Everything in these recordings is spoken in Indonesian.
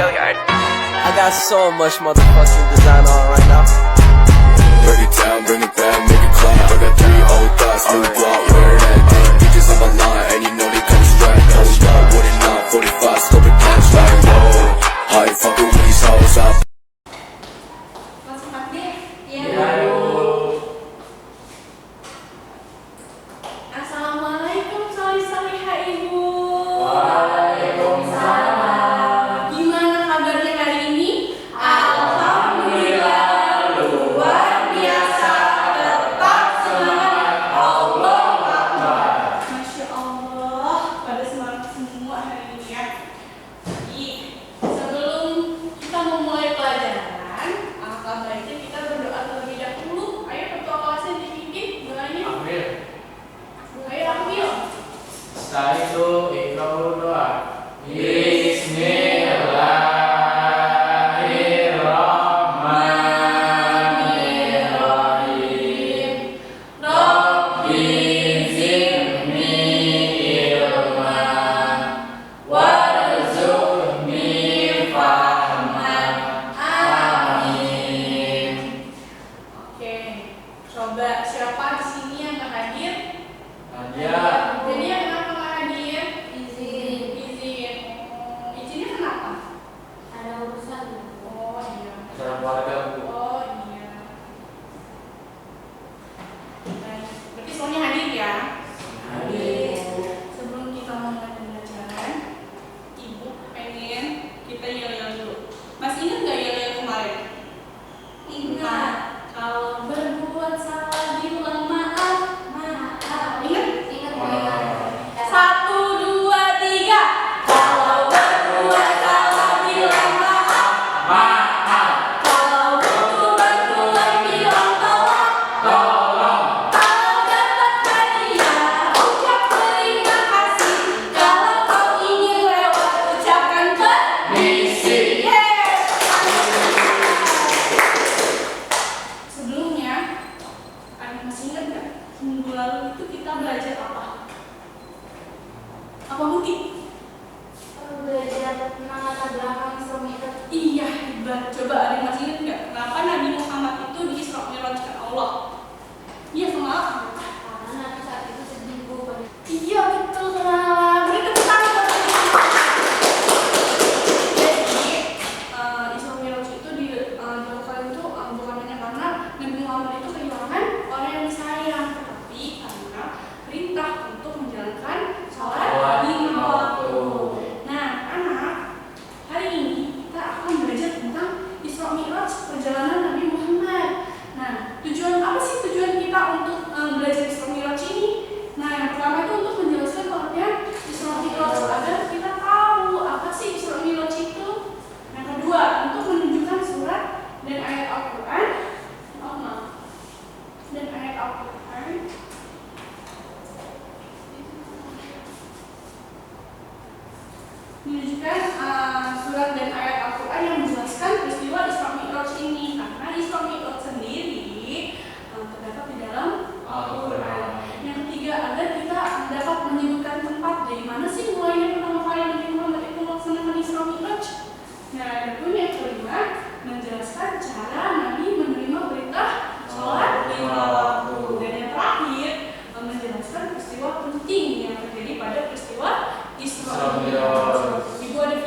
I got so much motherfucking design on right now. Break it down, bring it back, make it clap. I got 3 old thoughts, new block, where that day. Bitches on my line, and you know they come straight. Hold up, what it not, 45, scope it down, like whoa. How you fucking with these hoes up? Assalamualaikum solih-solihah ibu. Gimana kabarnya hari ini? Alhamdulillah luar biasa, tetap semangat, Allah Akbar. Masya Allah, pada semangat semua hari ini ya. Jadi sebelum kita memulai pelajaran, alangkah baiknya kita berdoa terlebih dahulu. Ayo ketua kelasnya dipimpin doanya. Ambil. Ayo ambil. Setelah itu ikrar doa. Bismillahirrahmanirrahim. Rabbi zidni ilman warzuqni fahman. Amin. Oke, coba siapa di sini yang nggak hadir? Nadia. Jadi yang kenapa nggak hadir? Izin. Izin. Izinnya kenapa? Ada urusan. Oh iya. Acara keluarga, Bu. Oh iya. Baik, berarti semuanya hadir ya? Hadir. Sebelum kita mulai pembelajaran, Ibu pengen kita yel-yel dulu. Masih ingat nggak yel-yel kemarin? Ingat. Kalau berbuat salah bilang maaf. Maaf. Ingat? Ingat. Satu, dua, tiga. Kalau berbuat salah bilang maaf. Maaf. Kalau butuh bantuan bilang tolong. Tolong. Kalau dapat hadiah, ucap terima kasih. Kalau kau ingin lewat, ucapkan permisi. Yes. Sebelumnya, kalian masih ingat nggak? Minggu lalu itu kita belajar apa? Apa mungkin? Belajar tentang latar belakang Islam itu. Iya, hebat. Coba ada yang masih ingat nggak? Kenapa Nabi Muhammad itu di-Isra Mi'rajkan Allah? Iya, kenapa? Karena Nabi saat itu sedih, Bu. Iya, betul, kenapa? Beri tepuk tangan buat Nabi. Jadi, Isra Mi'raj itu dilakukan itu bukan hanya karena Nabi Muhammad itu kehilangan orang yang disayang, tetapi karena perintah untuk menjalankan sholat lima waktu. Nah, anak, hari ini kita akan belajar tentang Isra Mi'raj perjalanan Nabi Muhammad. Nah, tujuan apa sih tujuan kita untuk belajar Isra Mi'raj ini? Nah, yang pertama itu untuk menjelaskan pengertian Isra Mi'raj agar kita tahu apa sih Isra Mi'raj itu. Yang kedua, untuk menunjukkan surat dan ayat Al-Quran. Dan ayat Al-Quran. Menunjukkan surat dan ayat Al-Quran yang menjelaskan peristiwa Isra Mi'raj ini, karena Isra Mi'raj sendiri terdapat di dalam Al-Quran. Yang ketiga, agar kita dapat menyebutkan tempat dari mana sih mulainya pertama kali Nabi Muhammad itu melaksanakan Isra Mi'raj. Nah, adapun yang kelima, menjelaskan cara Nabi menerima perintah sholat lima waktu. Dan yang terakhir, menjelaskan peristiwa penting yang terjadi pada peristiwa Isra Mi'raj. Ibu ada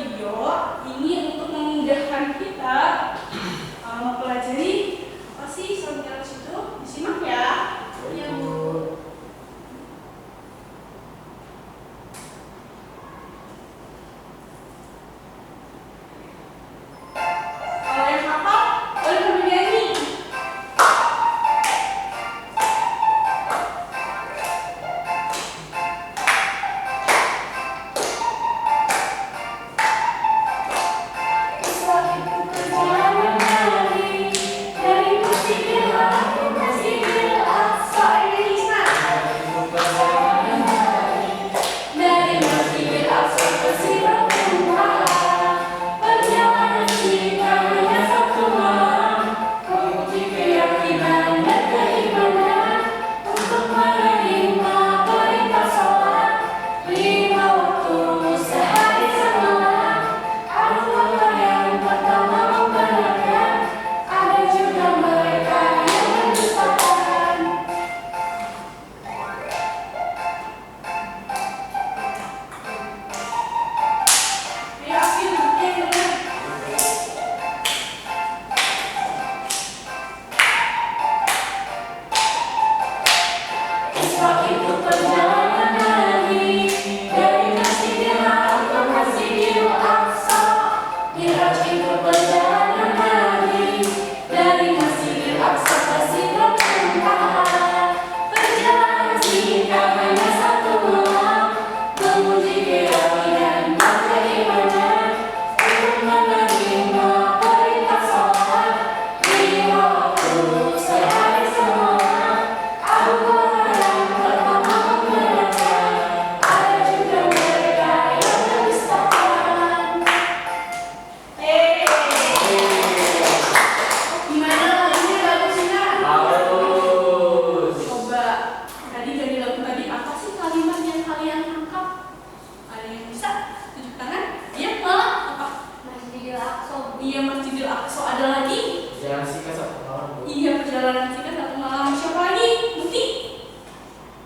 kemudian Masjidil Aqsa ada lagi. Jangan singkat satu malam, Bu. Iya, perjalanan singkat 1 malam. Siapa lagi? Bukti?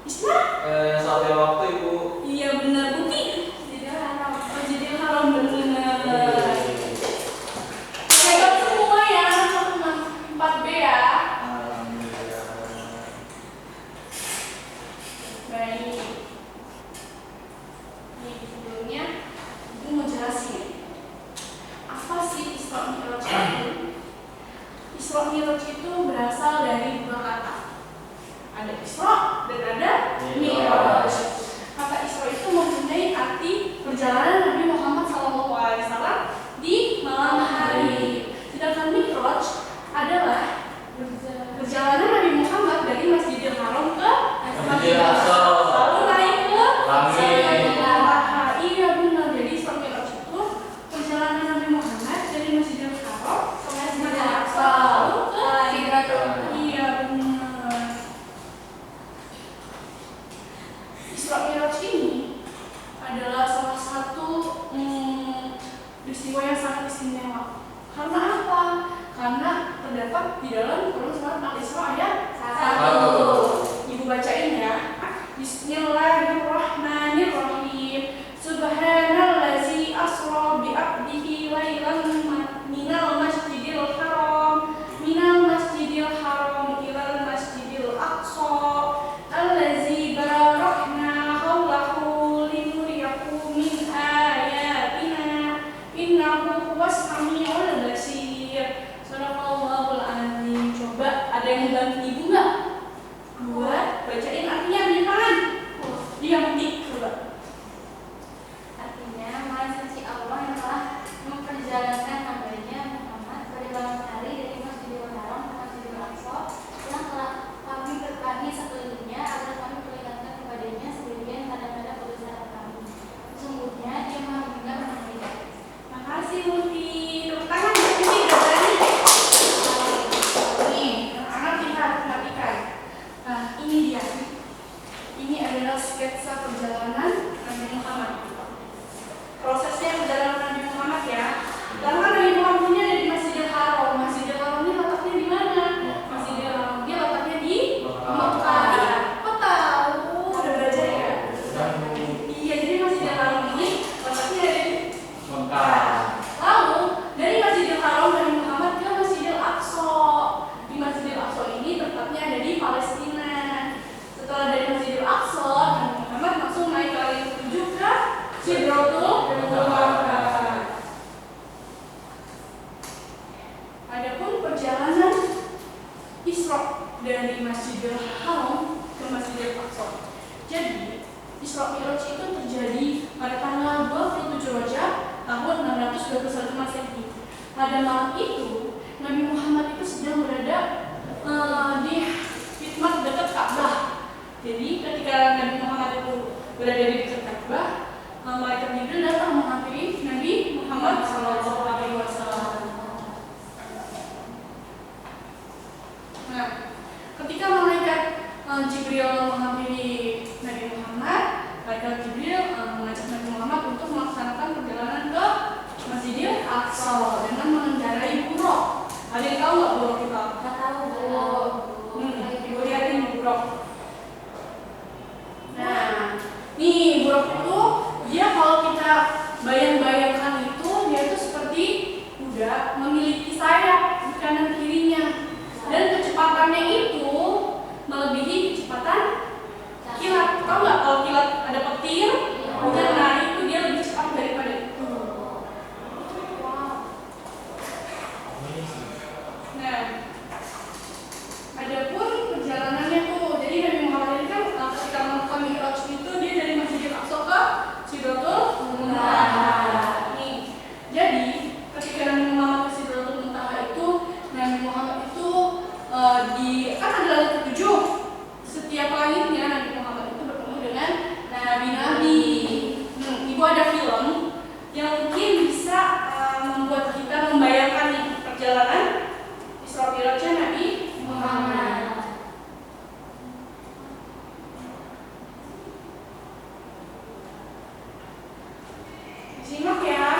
Isma? Yang satu waktu, Ibu. Iya benar, Bukti. Masjidil Haram benar. Hebat semua ya, 4B ya. Baik. Nih sebelumnya Ibu mau jelasin apa sih Isra Mi'raj itu? Isra Mi'raj itu berasal dari 2 kata. Ada Isra dan ada Mi'raj. Kata Isra itu mempunyai arti perjalanan Nabi Muhammad SAW di malam hari. Sedangkan Mi'raj adalah perjalanan Nabi Muhammad dari Masjidil Haram ke Masjidil Aqsa, lalu naik ke Langit. Iya benar. Jadi Isra Mi'raj itu perjalanan Nabi Muhammad dari Masjidil Haram ke Masjidil Aqsa, lalu ke Sidratul. Iya benar. Isra Mi'raj ini adalah salah satu peristiwa yang sangat istimewa. Karena apa? Karena terdapat di dalam Quran surat Al-Isra ayat 1. Ibu bacain ya. Bismillahirrahmanirrahim. Subhanallazi asra bi 'abdihi lailan minal masjidil haram ilal masjidil aqsa allazi barakna hawlahu linuriyahu min ayatina innahu huwas samiul basir. Sadaqallahul azim. Coba ada yang bantu Ibu enggak? Buat bacain artinya di depan. Dia mentik coba. Artinya, Maha Suci Allah yang telah memperjalankan hambanya Muhammad pada malam hari dari Masjidil Haram ke Masjidil Aqsa, yang telah kami berkahi sekelilingnya agar kami perlihatkan kepadanya sebagian tanda-tanda kebesaran kami. Sesungguhnya Dia Maha Mendengar, Maha Melihat. Makasih Muti. Tepuk tangan ya Muti, udah berani. Nih, anak-anak lihat, perhatikan. Nah, ini dia. Ini adalah sketsa perjalanan Nabi Muhammad. Prosesnya perjalanan Nabi Muhammad ya. Karena Nabi Muhammad ini ada di Masjidil Haram. Masjidil Haram ini letaknya di mana? Masjidil Haram ini letaknya di Mekah. Kok tahu? Udah belajar ya? Iya, jadi Masjidil Haram ini letaknya ada di Mekah. Lalu dari Masjidil Haram Nabi Muhammad ke Masjidil Aqsa. Di Masjidil Aqsa ini tempatnya ada di Palestina. Setelah dari Masjidil Aqsa, Nabi Muhammad langsung naik ke langit ke Sidratul Muntaha. Adapun perjalanan Isra dari Masjidil Haram ke Masjidil Aqsa. Jadi Isra Mi'raj itu terjadi pada tanggal 27 Rajab tahun 621 Masehi. Pada malam itu Nabi Muhammad itu sedang berada di khidmat dekat Ka'bah. Jadi ketika Nabi Muhammad itu berada di dekat Ka'bah, malaikat Jibril datang menghampiri Nabi Muhammad SAW. Nah, ketika malaikat Jibril menghampiri Nabi Muhammad, malaikat Jibril mengajak Nabi Muhammad untuk melaksanakan perjalanan ke Masjidil Aqsa dengan mengendarai buruk. Ada yang tahu nggak buruk itu? Tak tahu Ibu lihatin buruk. Nah, nih buruk itu dia kalau kita bayang-bayangkan itu dia itu seperti kuda memiliki sayap di kanan kirinya dan kecepatannya itu melebihi kecepatan kilat. Tahu nggak kalau kilat ada petir, nah itu dia lebih cepat daripada itu. Nah, adapun perjalanannya tuh, jadi Nabi Muhammad ini kan ketika melakukan Mi'raj itu dia dari Masjidil Aqsa ke Sidratul Muntaha. Nih, jadi ketika Nabi Muhammad ke Sidratul Muntaha itu, Nabi Muhammad itu kan ada langit ketujuh. Setiap langitnya Nabi Muhammad itu bertemu dengan nabi-nabi. Ibu ada film yang mungkin bisa membuat kita membayangkan nih perjalanan Isra Mi'rajnya Nabi Muhammad. Simak ya.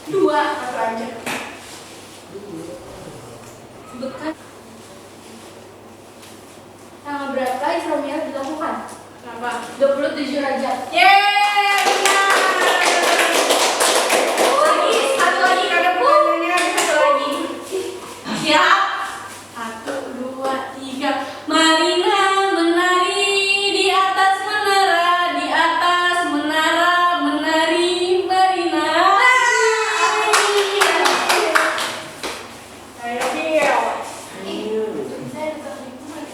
2 satu aja. Sebutkan Tanggal berapa Isra Mi'raj dilakukan? berapa? 27 Rajab. Yeay, benar. Satu lagi karena pertanyaannya ada satu lagi. Siap? 1, 2, 3. Marina menari di atas menara, di atas menara menari Marina. Ayo, Bill. Saya tetap di rumah.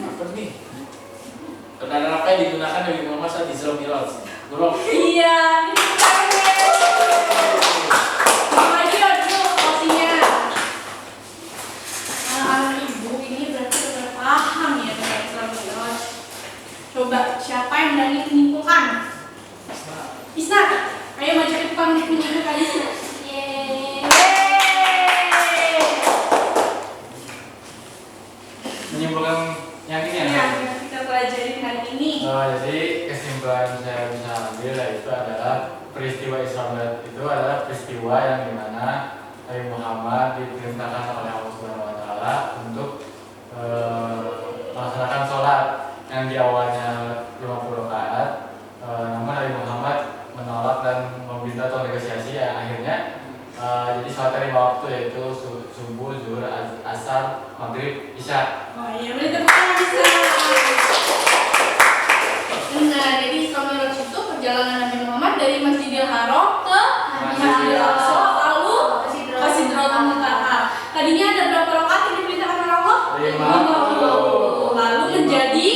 Apa nih? Kendaraan apa yang digunakan Nabi Muhammad saat Isra Mi'raj? Golok. Iya, ini Mama Dio dulu posisinya. Anak-anak ibu ini berarti sudah paham ya tentang Isra Mi'raj. Coba siapa yang berani menyimpulkan? Isna, ayo maju ke depan menunjukkan Kak Isna. Yeay. Menyimpulkan yang ini Iya, ya. yang kita pelajari hari ini. Jadi kesimpulan saya bisa ambil yaitu adalah peristiwa Isra Mi'raj itu adalah peristiwa yang dimana Nabi Muhammad diperintahkan oleh Allah Subhanahu Wa Taala untuk melaksanakan sholat yang di awalnya 50 rakaat, namun Nabi Muhammad menolak dan meminta atau negosiasi yang akhirnya jadi sholat 5 waktu yaitu subuh, zuhur, asar, maghrib, isya. Oh iya, boleh tepuk tangan Isna. Nah, jadi Isra Mi'raj itu perjalanan Nabi Muhammad dari Masjidil Haram ke Masjidil Aqsa lalu ke Sidratul Muntaha. Tadinya ada berapa rakaat yang diperintahkan oleh Allah? 50. Lalu menjadi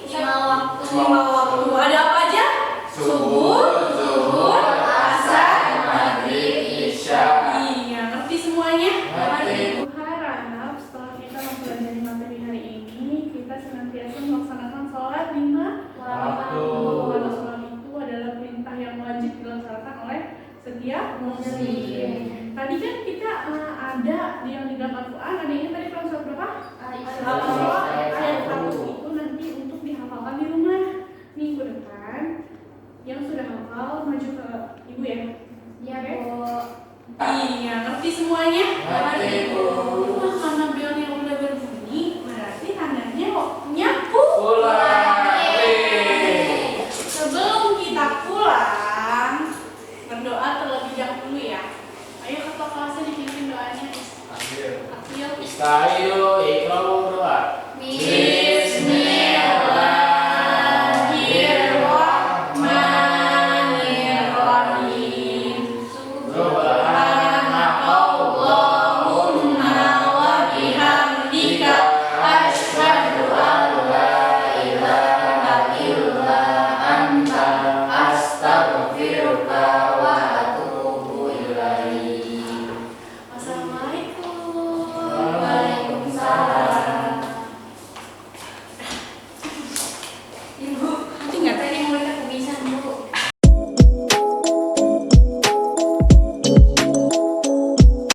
5 waktu. 5 waktu. Ada apa aja? Subuh, zuhur, asar, maghrib, isya. Iya, ngerti semuanya? Ngerti. Harap setelah kita mempelajari materi hari ini, kita senantiasa melaksanakan sholat 5 Waktu. Karena sholat itu adalah perintah yang wajib dilaksanakan oleh setiap muslim. Tadi kan kita ada yang di dalam Al-Quran, ada ini tadi kalau surat berapa? Al-Baqarah ayat 1 itu nanti untuk dihafalkan di rumah. Minggu depan yang sudah hafal maju ke ibu ya. Iya, Oke? Bu. Iya, ngerti semuanya? Ngerti, Bu. Wah, karena belnya udah berbunyi, berarti tandanya waktunya Pulang. Sebelum kita pulang, berdoa terlebih dahulu ya. Ayo ketua kelasnya dipimpin doanya. Akhir. Akhil. Istai.